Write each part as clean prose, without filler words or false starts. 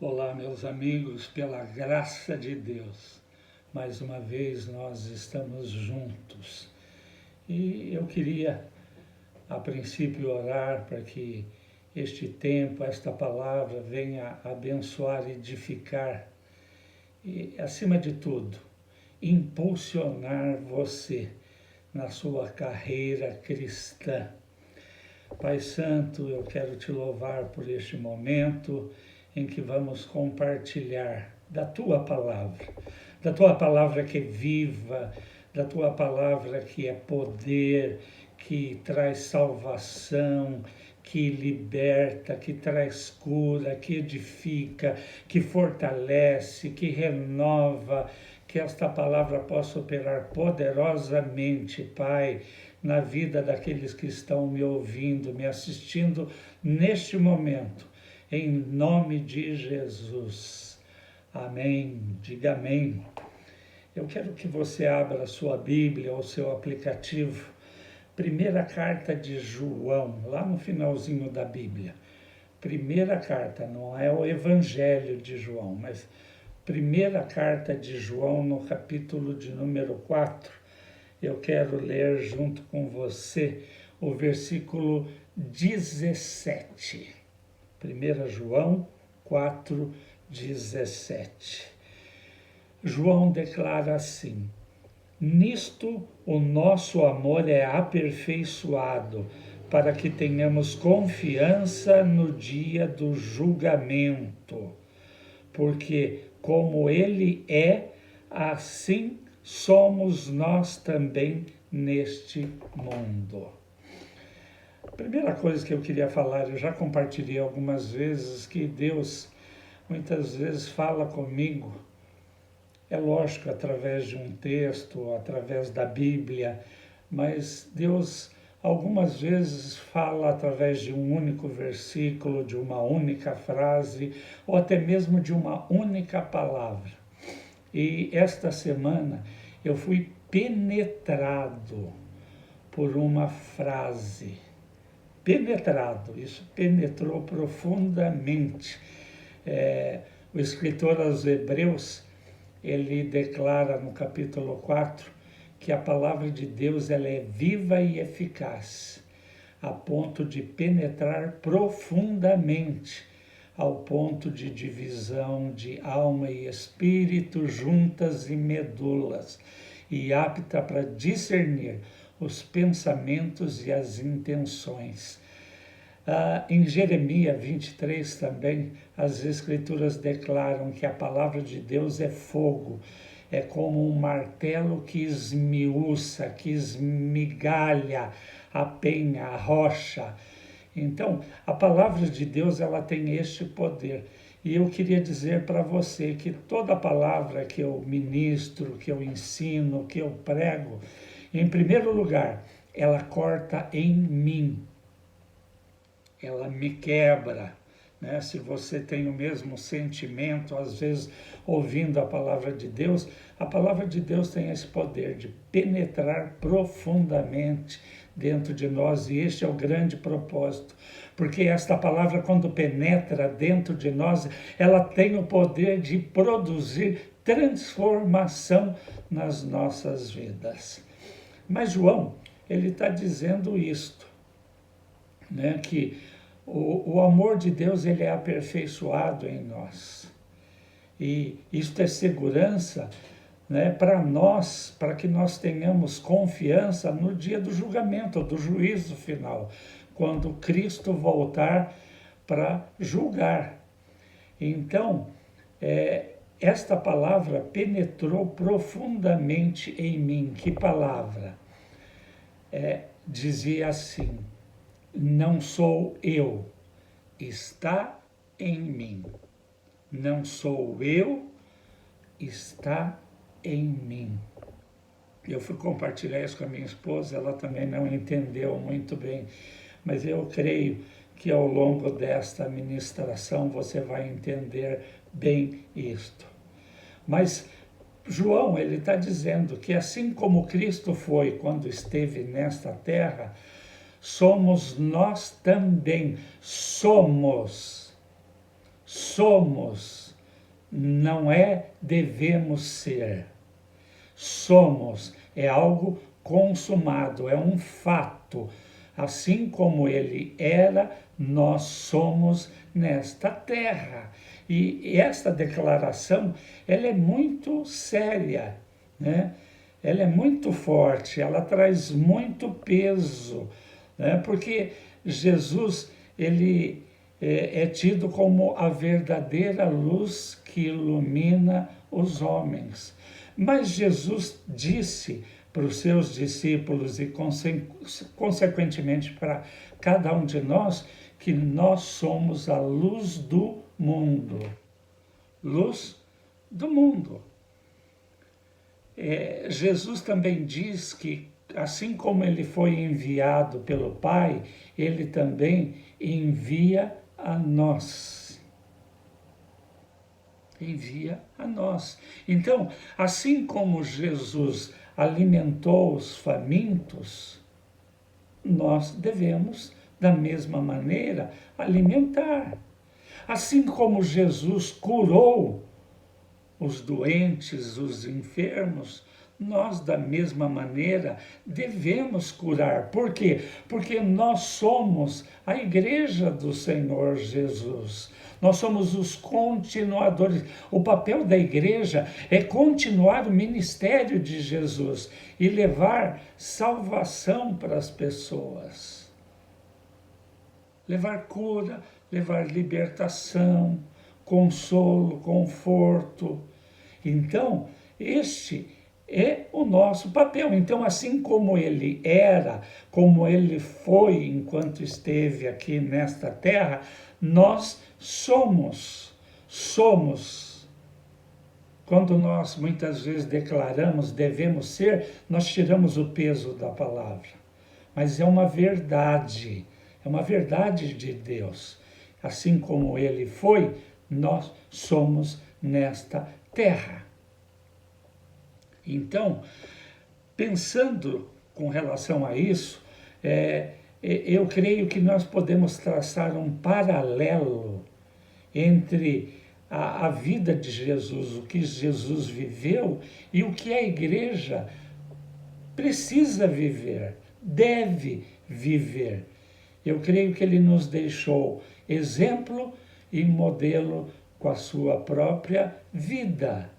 Olá, meus amigos, pela graça de Deus, mais uma vez nós estamos juntos. E eu queria, a princípio, orar para que este tempo, esta palavra venha abençoar, edificar e, acima de tudo, impulsionar você na sua carreira cristã. Pai Santo, eu quero te louvar por este momento em que vamos compartilhar da tua palavra que é viva, da tua palavra que é poder, que traz salvação, que liberta, que traz cura, que edifica, que fortalece, que renova, que esta palavra possa operar poderosamente, Pai, na vida daqueles que estão me ouvindo, me assistindo neste momento, em nome de Jesus. Amém. Diga amém. Eu quero que você abra a sua Bíblia ou seu aplicativo, primeira carta de João, lá no finalzinho da Bíblia. Primeira carta, não é o Evangelho de João, mas primeira carta de João, no capítulo de número 4. Eu quero ler junto com você o versículo 17. 1 João 4, 17. João declara assim: nisto o nosso amor é aperfeiçoado, para que tenhamos confiança no dia do julgamento. Porque como ele é, assim somos nós também neste mundo. A primeira coisa que eu queria falar, eu já compartilhei algumas vezes, que Deus muitas vezes fala comigo, é lógico, através de um texto, através da Bíblia, mas Deus algumas vezes fala através de um único versículo, de uma única frase, ou até mesmo de uma única palavra. E esta semana eu fui penetrado por uma frase. Penetrado, isso penetrou profundamente. O escritor aos Hebreus, ele declara no capítulo 4 que a palavra de Deus ela é viva e eficaz, a ponto de penetrar profundamente, ao ponto de divisão de alma e espírito, juntas e medulas, e apta para discernir os pensamentos e as intenções. Em Jeremias 23 também, as Escrituras declaram que a palavra de Deus é fogo, é como um martelo que esmiuça, que esmigalha a penha, a rocha. Então, a palavra de Deus ela tem este poder. E eu queria dizer para você que toda palavra que eu ministro, que eu ensino, que eu prego, em primeiro lugar, ela corta em mim. Ela me quebra, né? Se você tem o mesmo sentimento, às vezes, ouvindo a palavra de Deus tem esse poder de penetrar profundamente dentro de nós, e este é o grande propósito, porque esta palavra, quando penetra dentro de nós, ela tem o poder de produzir transformação nas nossas vidas. Mas João, ele está dizendo isto, né, que o amor de Deus ele é aperfeiçoado em nós. E isto é segurança, né, para nós, para que nós tenhamos confiança no dia do julgamento, do juízo final, quando Cristo voltar para julgar. Então, esta palavra penetrou profundamente em mim. Que palavra? Dizia assim: não sou eu, está em mim. Não sou eu, está em mim. Eu fui compartilhar isso com a minha esposa, ela também não entendeu muito bem, mas eu creio que ao longo desta ministração você vai entender bem isto. Mas João, ele está dizendo que assim como Cristo foi quando esteve nesta terra, somos nós também, somos Somos, não é devemos ser. Somos é algo consumado, é um fato. Assim como ele era, nós somos nesta terra. E esta declaração, ela é muito séria, né? Ela é muito forte, ela traz muito peso, né? Porque Jesus, ele é tido como a verdadeira luz que ilumina os homens. Mas Jesus disse para os seus discípulos e, consequentemente, para cada um de nós, que nós somos a luz do mundo. Luz do mundo. Jesus também diz que, assim como ele foi enviado pelo Pai, ele também envia a nós. Envia a nós. Então, assim como Jesus alimentou os famintos, nós devemos, da mesma maneira, alimentar. Assim como Jesus curou os doentes, os enfermos, nós, da mesma maneira, devemos curar. Por quê? Porque nós somos a igreja do Senhor Jesus. Nós somos os continuadores. O papel da igreja é continuar o ministério de Jesus e levar salvação para as pessoas. Levar cura, levar libertação, consolo, conforto. Então, este é o nosso papel. Então, assim como ele era, como ele foi enquanto esteve aqui nesta terra, nós somos. Quando nós muitas vezes declaramos devemos ser, nós tiramos o peso da palavra. Mas é uma verdade de Deus. Assim como ele foi, nós somos nesta terra. Então, pensando com relação a isso, eu creio que nós podemos traçar um paralelo entre a vida de Jesus, o que Jesus viveu e o que a igreja precisa viver, deve viver. Eu creio que ele nos deixou exemplo e modelo com a sua própria vida,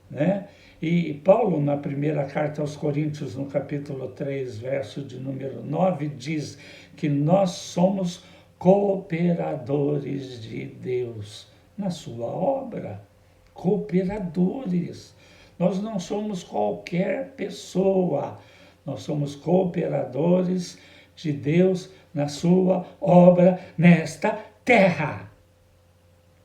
né? E Paulo, na primeira carta aos Coríntios, no capítulo 3, verso de número 9, diz que nós somos cooperadores de Deus na sua obra. Cooperadores. Nós não somos qualquer pessoa, nós somos cooperadores de Deus na sua obra nesta terra.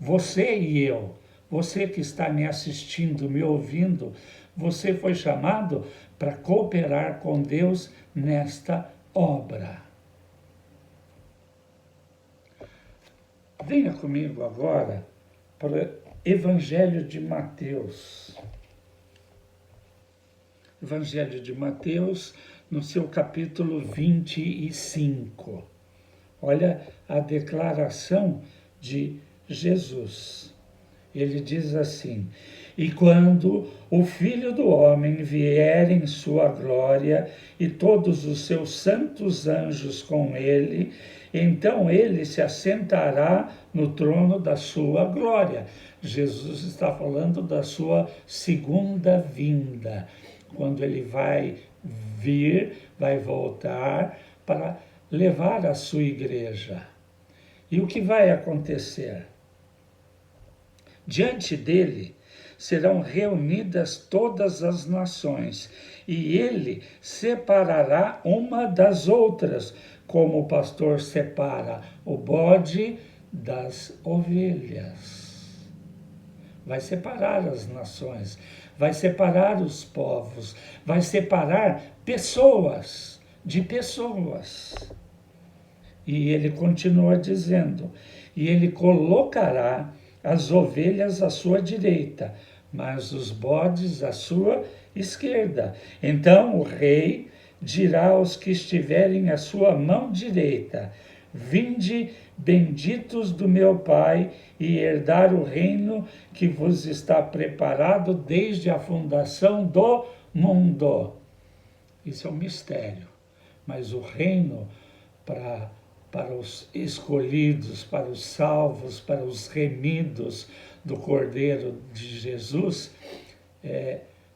Você e eu. Você que está me assistindo, me ouvindo, você foi chamado para cooperar com Deus nesta obra. Venha comigo agora para o Evangelho de Mateus. Evangelho de Mateus, no seu capítulo 25. Olha a declaração de Jesus. Ele diz assim: e quando o Filho do Homem vier em sua glória e todos os seus santos anjos com ele, então ele se assentará no trono da sua glória. Jesus está falando da sua segunda vinda, quando ele vai vir, vai voltar para levar a sua igreja. E o que vai acontecer? Diante dele serão reunidas todas as nações, e ele separará uma das outras, como o pastor separa o bode das ovelhas. Vai separar as nações, vai separar os povos, vai separar pessoas de pessoas. E ele continua dizendo, e ele colocará as ovelhas à sua direita, mas os bodes à sua esquerda. Então o rei dirá aos que estiverem à sua mão direita: Vinde, benditos do meu Pai, e herdar o reino que vos está preparado desde a fundação do mundo. Isso é um mistério, mas o reino para os escolhidos, para os salvos, para os remidos do Cordeiro de Jesus,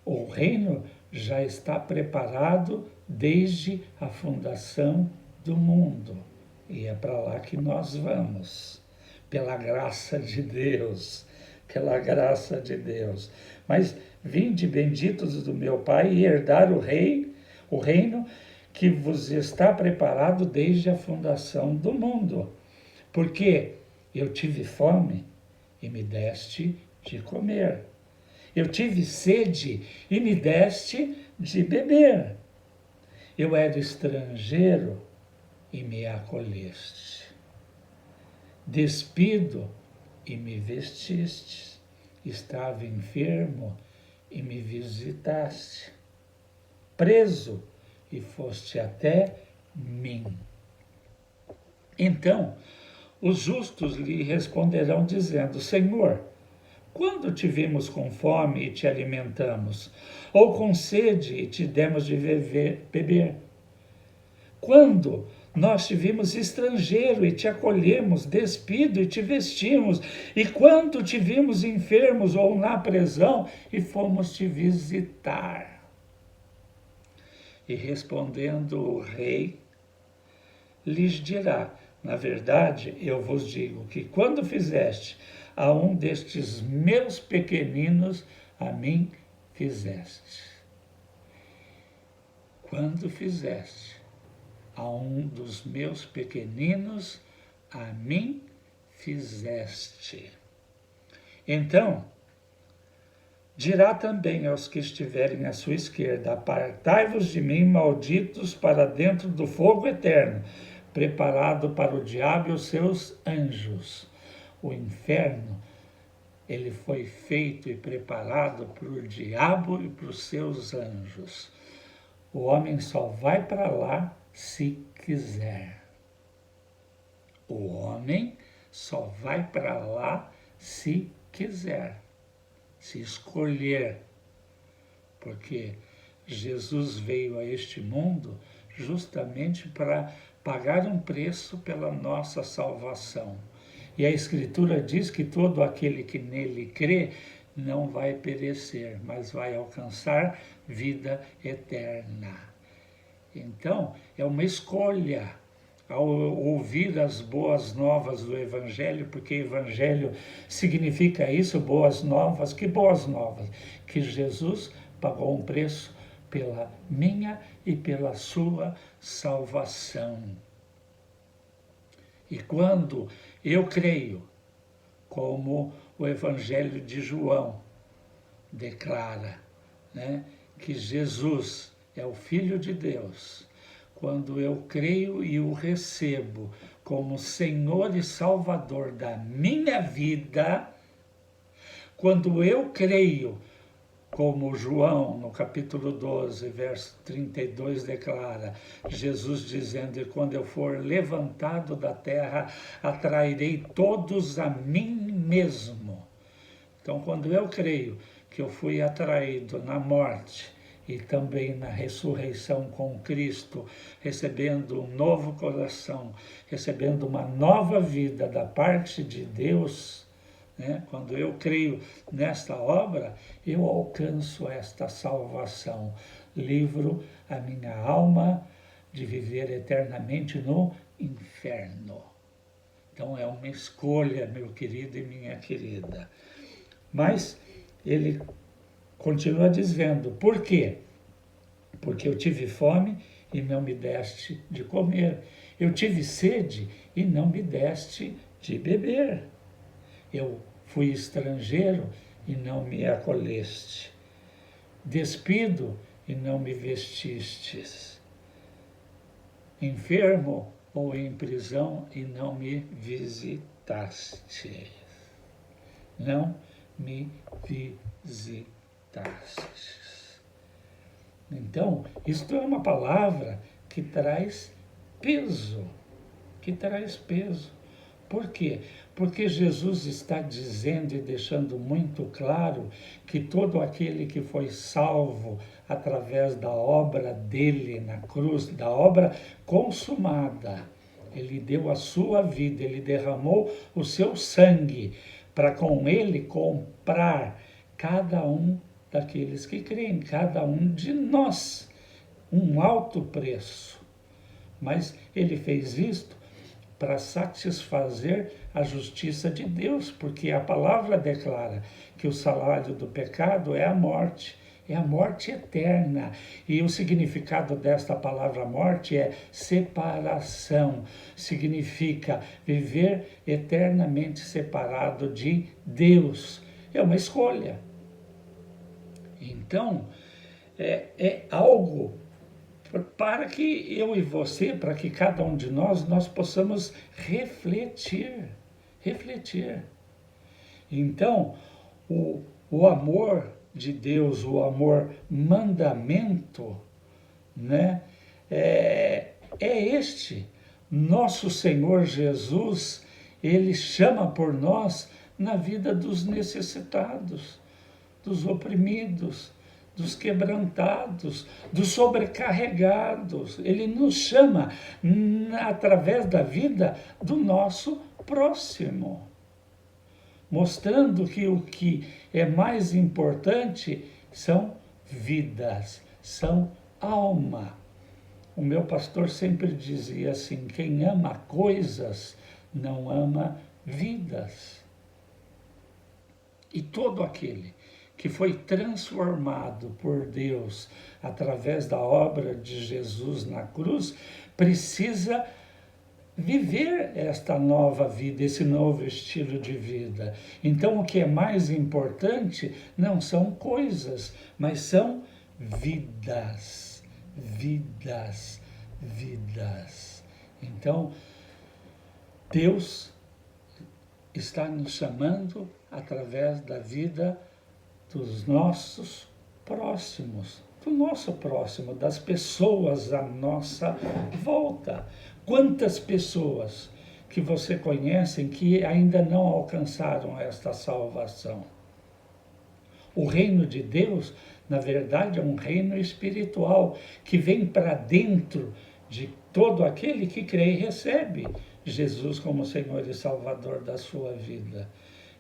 o reino já está preparado desde a fundação do mundo. E é para lá que nós vamos, pela graça de Deus, pela graça de Deus. Mas vinde benditos do meu Pai e herdar o reino que vos está preparado desde a fundação do mundo. Porque eu tive fome e me deste de comer. Eu tive sede e me deste de beber. Eu era estrangeiro e me acolheste. Despido e me vestiste. Estava enfermo e me visitaste. Preso e foste até mim. Então, os justos lhe responderão dizendo: Senhor, quando te vimos com fome e te alimentamos, ou com sede e te demos de beber? Quando nós te vimos estrangeiro e te acolhemos, despido e te vestimos, e quando te vimos enfermos ou na prisão e fomos te visitar? E respondendo o rei, lhes dirá: na verdade, eu vos digo que quando fizeste a um destes meus pequeninos, a mim fizeste. Quando fizeste a um dos meus pequeninos, a mim fizeste. Então, dirá também aos que estiverem à sua esquerda: apartai-vos de mim, malditos, para dentro do fogo eterno, preparado para o diabo e os seus anjos. O inferno, ele foi feito e preparado para o diabo e para os seus anjos. O homem só vai para lá se quiser. O homem só vai para lá se quiser, se escolher. Porque Jesus veio a este mundo justamente para pagar um preço pela nossa salvação. E a Escritura diz que todo aquele que nele crê não vai perecer, mas vai alcançar vida eterna. Então, é uma escolha ao ouvir as boas novas do Evangelho, porque Evangelho significa isso, boas novas. Que boas novas? Que Jesus pagou um preço pela minha e pela sua salvação. E quando eu creio, como o Evangelho de João declara, que Jesus é o Filho de Deus, quando eu creio e o recebo como Senhor e Salvador da minha vida, quando eu creio, como João, no capítulo 12, verso 32, declara, Jesus dizendo: e quando eu for levantado da terra, atrairei todos a mim mesmo. Então, quando eu creio que eu fui atraído na morte e também na ressurreição com Cristo, recebendo um novo coração, recebendo uma nova vida da parte de Deus, quando eu creio nesta obra, eu alcanço esta salvação. Livro a minha alma de viver eternamente no inferno. Então é uma escolha, meu querido e minha querida. Mas ele continua dizendo: por quê? Porque eu tive fome e não me deste de comer. Eu tive sede e não me deste de beber. Eu fui estrangeiro e não me acolheste. Despido e não me vestistes. Enfermo ou em prisão e não me visitaste. Não me visitaste. Então, isto é uma palavra que traz peso, que traz peso. Por quê? Porque Jesus está dizendo e deixando muito claro que todo aquele que foi salvo através da obra dele na cruz, da obra consumada, ele deu a sua vida, ele derramou o seu sangue para com ele comprar cada um daqueles que creem, cada um de nós, um alto preço. Mas ele fez isto para satisfazer a justiça de Deus, porque a palavra declara que o salário do pecado é a morte eterna. E o significado desta palavra morte é separação. Significa viver eternamente separado de Deus. É uma escolha. Então, é algo para que eu e você, para que cada um de nós possamos refletir. Então, o amor de Deus, o amor mandamento, né, é este. Nosso Senhor Jesus, ele chama por nós na vida dos necessitados, dos oprimidos, dos quebrantados, dos sobrecarregados. Ele nos chama através da vida do nosso próximo, mostrando que o que é mais importante são vidas, são alma. O meu pastor sempre dizia assim: quem ama coisas não ama vidas. E todo aquele que foi transformado por Deus através da obra de Jesus na cruz, precisa viver esta nova vida, esse novo estilo de vida. Então, o que é mais importante não são coisas, mas são vidas. Então, Deus está nos chamando através da vida dos nossos próximos, do nosso próximo, das pessoas à nossa volta. Quantas pessoas que você conhece que ainda não alcançaram esta salvação? O reino de Deus, na verdade, é um reino espiritual que vem para dentro de todo aquele que crê e recebe Jesus como Senhor e Salvador da sua vida.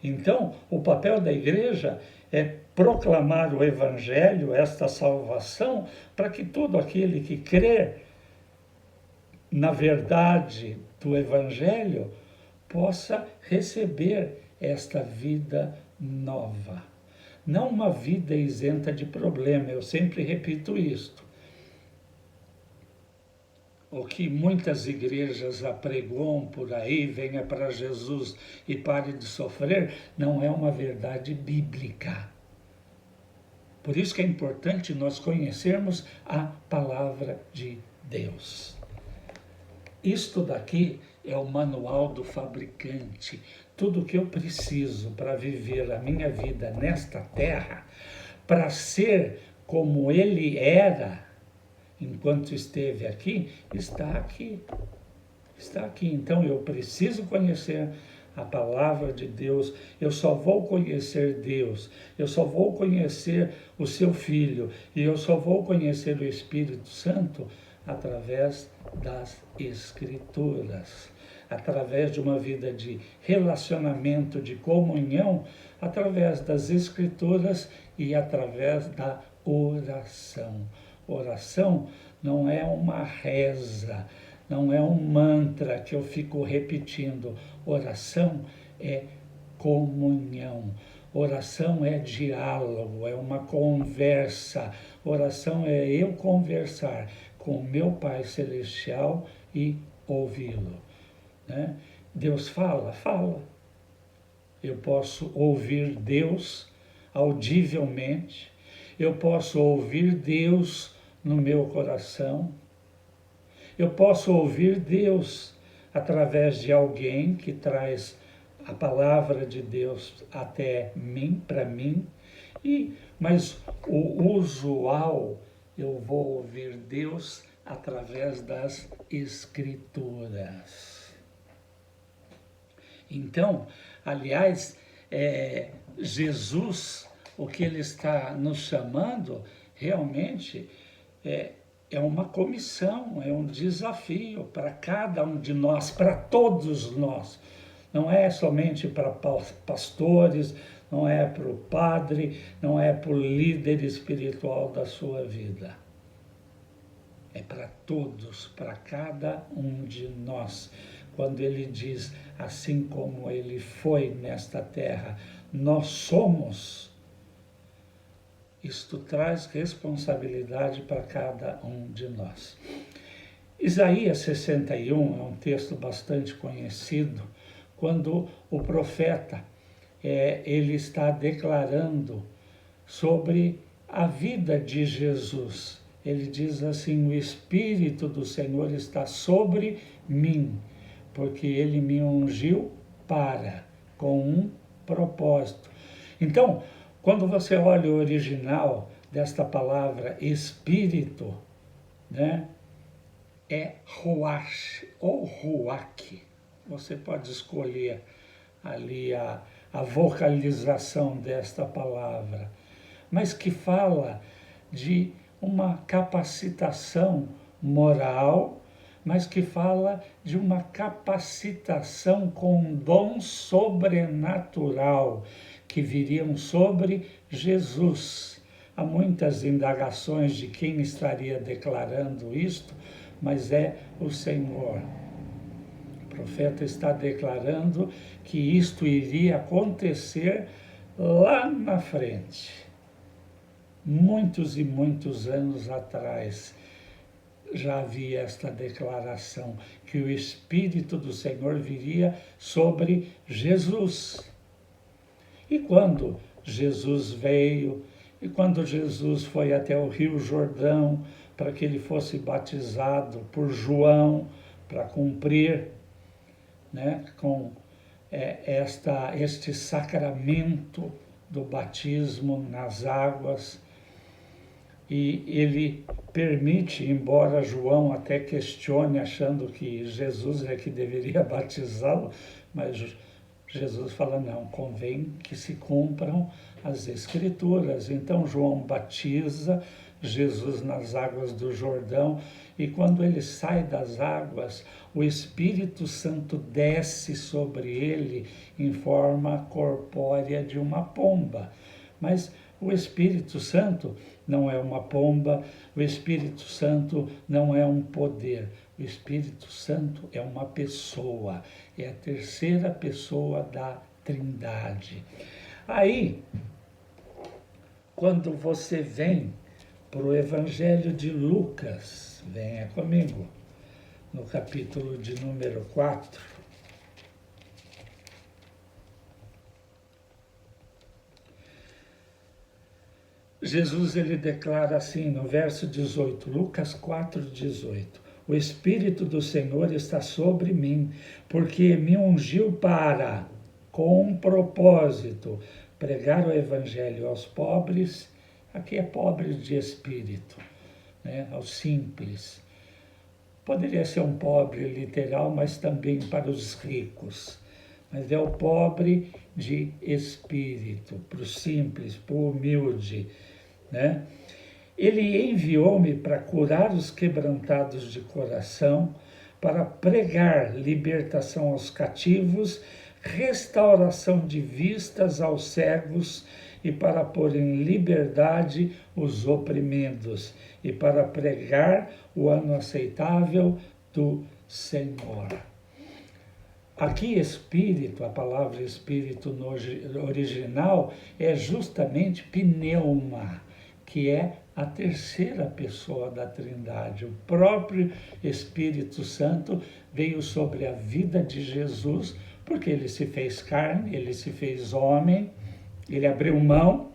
Então, o papel da igreja é proclamar o Evangelho, esta salvação, para que todo aquele que crer na verdade do Evangelho possa receber esta vida nova. Não uma vida isenta de problema, eu sempre repito isto. O que muitas igrejas apregoam por aí, venha para Jesus e pare de sofrer, não é uma verdade bíblica. Por isso que é importante nós conhecermos a palavra de Deus. Isto daqui é o manual do fabricante. Tudo o que eu preciso para viver a minha vida nesta terra, para ser como ele era enquanto esteve aqui, está aqui. Está aqui. Então eu preciso conhecer a palavra de Deus. Eu só vou conhecer Deus, eu só vou conhecer o seu Filho e eu só vou conhecer o Espírito Santo através das Escrituras, através de uma vida de relacionamento, de comunhão, através das Escrituras e através da oração. Oração não é uma reza, não é um mantra que eu fico repetindo. Oração é comunhão. Oração é diálogo, é uma conversa. Oração é eu conversar com meu Pai Celestial e ouvi-lo. Né? Deus fala? Fala. Eu posso ouvir Deus audivelmente. Eu posso ouvir Deus no meu coração. Eu posso ouvir Deus através de alguém que traz a palavra de Deus até mim, para mim, mas o usual, eu vou ouvir Deus através das Escrituras. Então, aliás, Jesus, o que ele está nos chamando, realmente é uma comissão, é um desafio para cada um de nós, para todos nós. Não é somente para pastores, não é para o padre, não é para o líder espiritual da sua vida. É para todos, para cada um de nós. Quando ele diz, assim como ele foi nesta terra, nós somos, isto traz responsabilidade para cada um de nós. Isaías 61 é um texto bastante conhecido, quando o profeta ele está declarando sobre a vida de Jesus. Ele diz assim: o Espírito do Senhor está sobre mim, porque ele me ungiu com um propósito. Então, quando você olha o original desta palavra Espírito, né, é Ruach ou Ruach. Você pode escolher ali a vocalização desta palavra, mas que fala de uma capacitação moral, mas que fala de uma capacitação com um dom sobrenatural que viriam sobre Jesus. Há muitas indagações de quem estaria declarando isto, mas é o Senhor. O profeta está declarando que isto iria acontecer lá na frente. Muitos e muitos anos atrás já havia esta declaração, que o Espírito do Senhor viria sobre Jesus. E quando Jesus veio, e quando Jesus foi até o Rio Jordão, para que ele fosse batizado por João, para cumprir, né, com este sacramento do batismo nas águas, e ele permite, embora João até questione, achando que Jesus é que deveria batizá-lo, mas Jesus fala, não, convém que se cumpram as Escrituras. Então João batiza Jesus nas águas do Jordão, e quando ele sai das águas, o Espírito Santo desce sobre ele em forma corpórea de uma pomba. Mas o Espírito Santo não é uma pomba, o Espírito Santo não é um poder. O Espírito Santo é uma pessoa, é a terceira pessoa da Trindade. Aí, quando você vem para o Evangelho de Lucas, venha comigo, no capítulo de número 4, Jesus ele declara assim no verso 18, Lucas 4:18, o Espírito do Senhor está sobre mim, porque me ungiu para, com um propósito, pregar o Evangelho aos pobres, aqui é pobres de espírito, né, aos simples. Poderia ser um pobre literal, mas também para os ricos. Mas é o pobre de espírito, para o simples, para o humilde, né? Ele enviou-me para curar os quebrantados de coração, para pregar libertação aos cativos, restauração de vistas aos cegos, e para pôr em liberdade os oprimidos, e para pregar o ano aceitável do Senhor. Aqui espírito, a palavra espírito no original é justamente pneuma, que é a terceira pessoa da Trindade. O próprio Espírito Santo veio sobre a vida de Jesus, porque ele se fez carne, ele se fez homem, ele abriu mão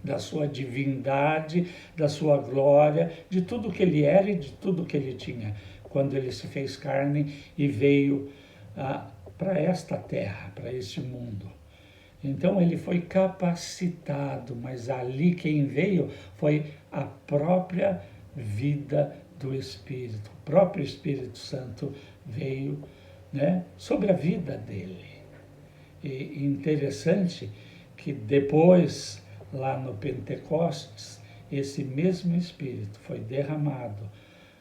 da sua divindade, da sua glória, de tudo que ele era e de tudo que ele tinha, quando ele se fez carne e veio para esta terra, para este mundo. Então ele foi capacitado, mas ali quem veio foi a própria vida do Espírito. O próprio Espírito Santo veio, né, sobre a vida dele. E interessante que depois, lá no Pentecostes, esse mesmo Espírito foi derramado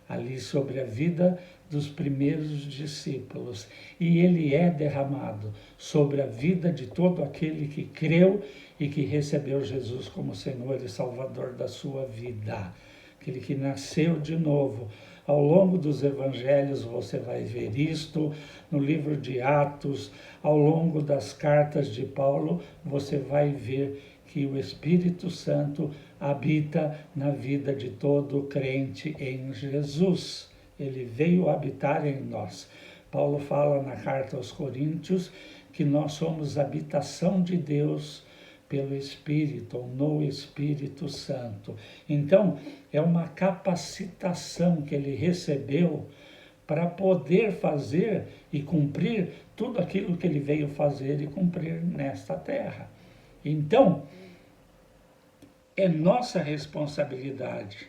ali sobre a vida dos primeiros discípulos. E ele é derramado sobre a vida de todo aquele que creu e que recebeu Jesus como Senhor e Salvador da sua vida. Aquele que nasceu de novo. Ao longo dos evangelhos você vai ver isto, no livro de Atos, ao longo das cartas de Paulo, você vai ver que o Espírito Santo habita na vida de todo crente em Jesus. Ele veio habitar em nós. Paulo fala na carta aos Coríntios que nós somos habitação de Deus pelo Espírito, ou no Espírito Santo. Então, é uma capacitação que ele recebeu para poder fazer e cumprir tudo aquilo que ele veio fazer e cumprir nesta terra. Então, é nossa responsabilidade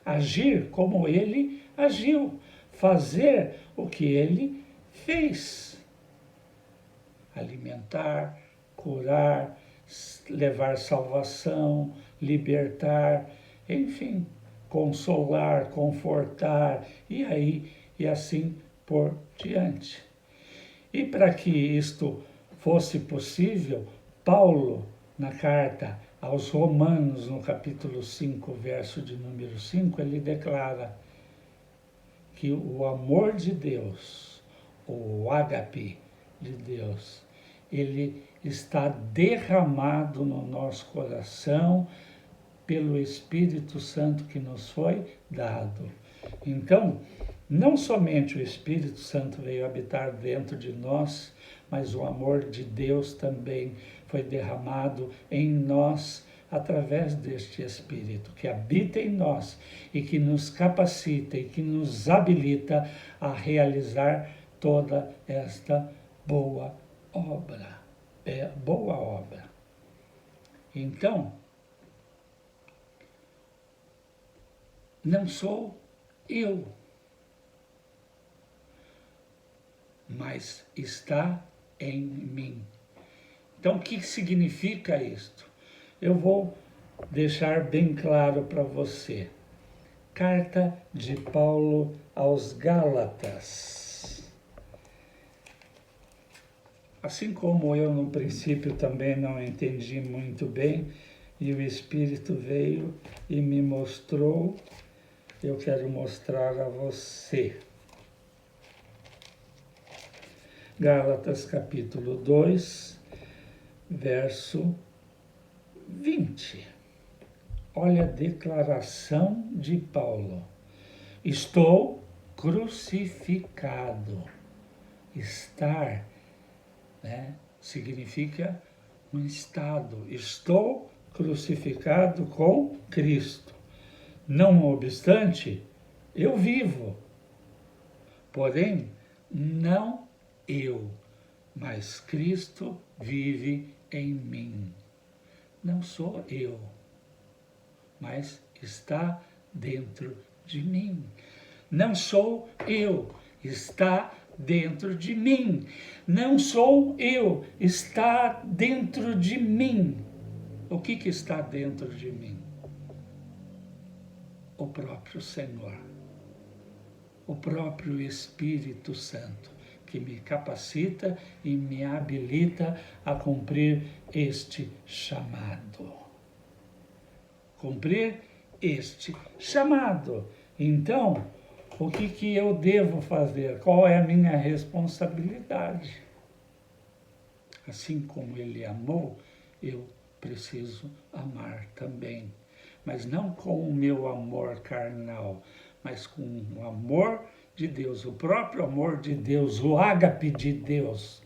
agir como ele agiu, fazer o que ele fez. Alimentar, curar, levar salvação, libertar, enfim, consolar, confortar, e assim por diante. E para que isto fosse possível, Paulo, na carta aos Romanos, no capítulo 5, verso de número 5, ele declara que o amor de Deus, o ágape de Deus, ele está derramado no nosso coração pelo Espírito Santo que nos foi dado. Então, não somente o Espírito Santo veio habitar dentro de nós, mas o amor de Deus também foi derramado em nós através deste Espírito que habita em nós e que nos capacita e que nos habilita a realizar toda esta boa obra. Boa obra. Então, não sou eu, mas está em mim. Então, o que significa isto? Eu vou deixar bem claro para você. Carta de Paulo aos Gálatas. Assim como eu no princípio também não entendi muito bem, e o Espírito veio e me mostrou, eu quero mostrar a você. Gálatas capítulo 2, verso 20. Olha a declaração de Paulo. Estou crucificado. Estar, significa um estado. Estou crucificado com Cristo. Não obstante, eu vivo. Porém, não eu, mas Cristo vive em mim. Não sou eu, mas está dentro de mim. Não sou eu, está dentro de mim. Não sou eu, está dentro de mim. O que está dentro de mim? O próprio Senhor, o próprio Espírito Santo, que me capacita e me habilita a cumprir este chamado. Cumprir este chamado. Então, o que eu devo fazer? Qual é a minha responsabilidade? Assim como ele amou, eu preciso amar também. Mas não com o meu amor carnal, mas com o amor de Deus, o próprio amor de Deus, o ágape de Deus.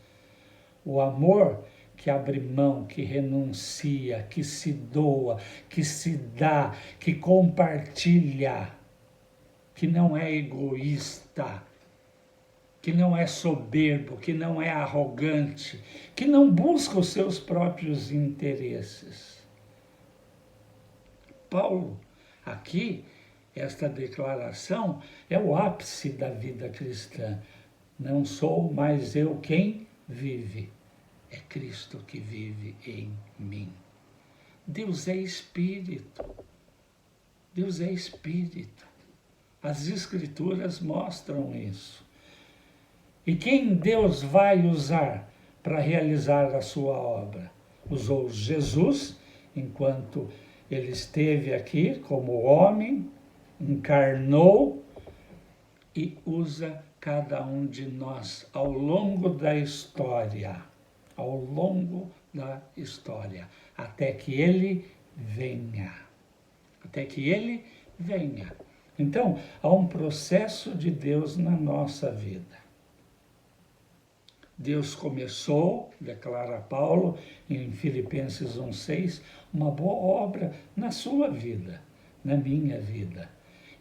O amor que abre mão, que renuncia, que se doa, que se dá, que compartilha, que não é egoísta, que não é soberbo, que não é arrogante, que não busca os seus próprios interesses. Paulo, aqui, esta declaração é o ápice da vida cristã. Não sou mais eu quem vive, é Cristo que vive em mim. Deus é Espírito. Deus é Espírito. As Escrituras mostram isso. E quem Deus vai usar para realizar a sua obra? Usou Jesus, enquanto ele esteve aqui como homem, encarnou, e usa cada um de nós ao longo da história. Ao longo da história. Até que ele venha. Até que ele venha. Então, há um processo de Deus na nossa vida. Deus começou, declara Paulo em Filipenses 1,6, uma boa obra na sua vida, na minha vida.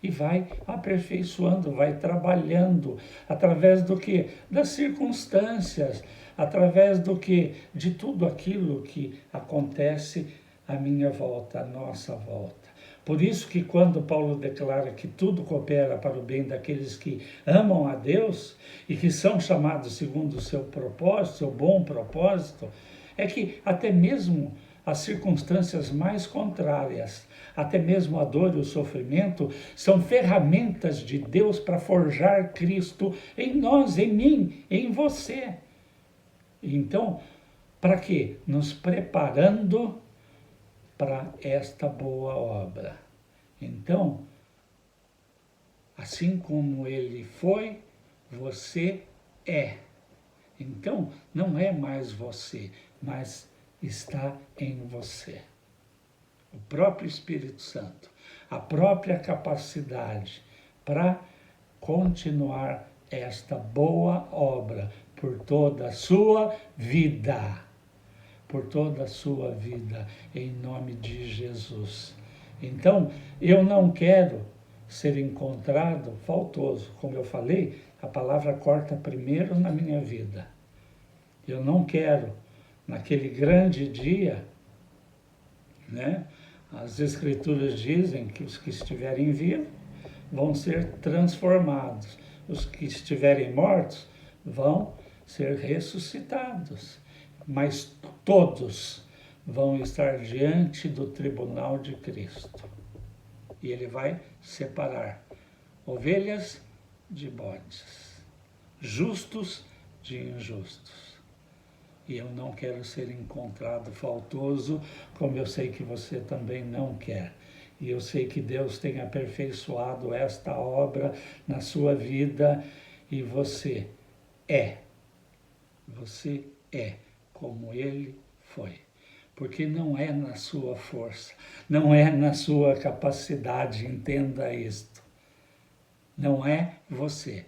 E vai aperfeiçoando, vai trabalhando, através do quê? Das circunstâncias, através do quê? De tudo aquilo que acontece à minha volta, à nossa volta. Por isso que quando Paulo declara que tudo coopera para o bem daqueles que amam a Deus e que são chamados segundo o seu propósito, seu bom propósito, é que até mesmo as circunstâncias mais contrárias, até mesmo a dor e o sofrimento, são ferramentas de Deus para forjar Cristo em nós, em mim, em você. Então, para quê? Nos preparando para esta boa obra. Então, assim como ele foi, você é. Então, não é mais você, mas está em você. O próprio Espírito Santo, a própria capacidade para continuar esta boa obra por toda a sua vida. Por toda a sua vida, em nome de Jesus. Então, eu não quero ser encontrado faltoso. Como eu falei, a palavra corta primeiro na minha vida. Eu não quero, naquele grande dia, né? As Escrituras dizem que os que estiverem vivos vão ser transformados. Os que estiverem mortos vão ser ressuscitados. Mas todos vão estar diante do tribunal de Cristo. E ele vai separar ovelhas de bodes, justos de injustos. E eu não quero ser encontrado faltoso, como eu sei que você também não quer. E eu sei que Deus tem aperfeiçoado esta obra na sua vida, e você é. Você é como ele foi. Porque não é na sua força, não é na sua capacidade, entenda isto. Não é você,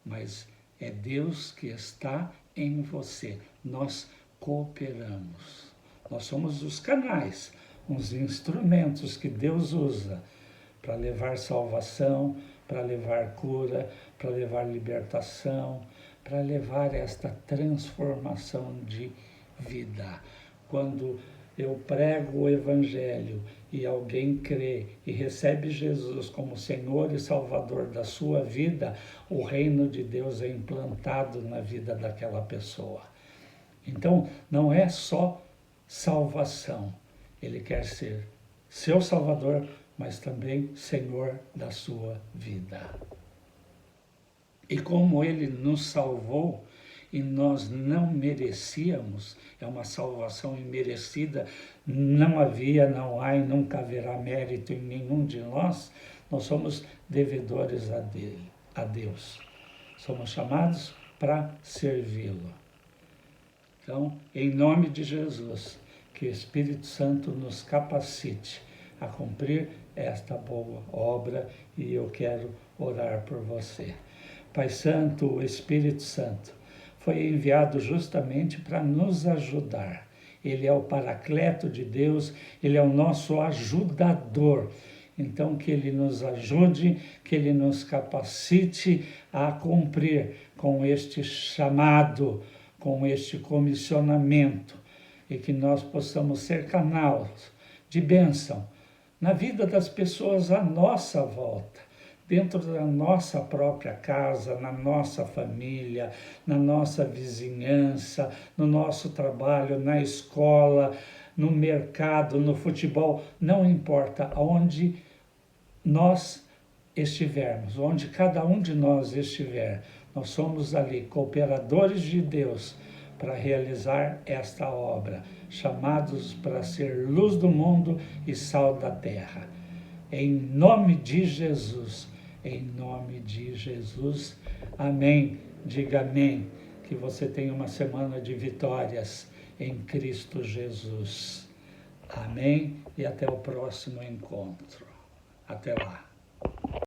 mas é Deus que está em você. Nós cooperamos. Nós somos os canais, os instrumentos que Deus usa para levar salvação, para levar cura, para levar libertação, para levar esta transformação de vida. Quando eu prego o Evangelho e alguém crê e recebe Jesus como Senhor e Salvador da sua vida, o reino de Deus é implantado na vida daquela pessoa. Então, não é só salvação. Ele quer ser seu Salvador, mas também Senhor da sua vida. E como ele nos salvou, e nós não merecíamos, é uma salvação imerecida, não havia, não há e nunca haverá mérito em nenhum de nós, nós somos devedores a Deus. Somos chamados para servi-lo. Então, em nome de Jesus, que o Espírito Santo nos capacite a cumprir esta boa obra, e eu quero orar por você. Pai Santo, o Espírito Santo, foi enviado justamente para nos ajudar. Ele é o Paracleto de Deus, ele é o nosso ajudador. Então, que ele nos ajude, que ele nos capacite a cumprir com este chamado, com este comissionamento, e que nós possamos ser canais de bênção na vida das pessoas à nossa volta, dentro da nossa própria casa, na nossa família, na nossa vizinhança, no nosso trabalho, na escola, no mercado, no futebol, não importa aonde nós estivermos, onde cada um de nós estiver, nós somos ali cooperadores de Deus para realizar esta obra, chamados para ser luz do mundo e sal da terra. Em nome de Jesus, em nome de Jesus, amém. Diga amém. Que você tenha uma semana de vitórias em Cristo Jesus. Amém. E até o próximo encontro. Até lá.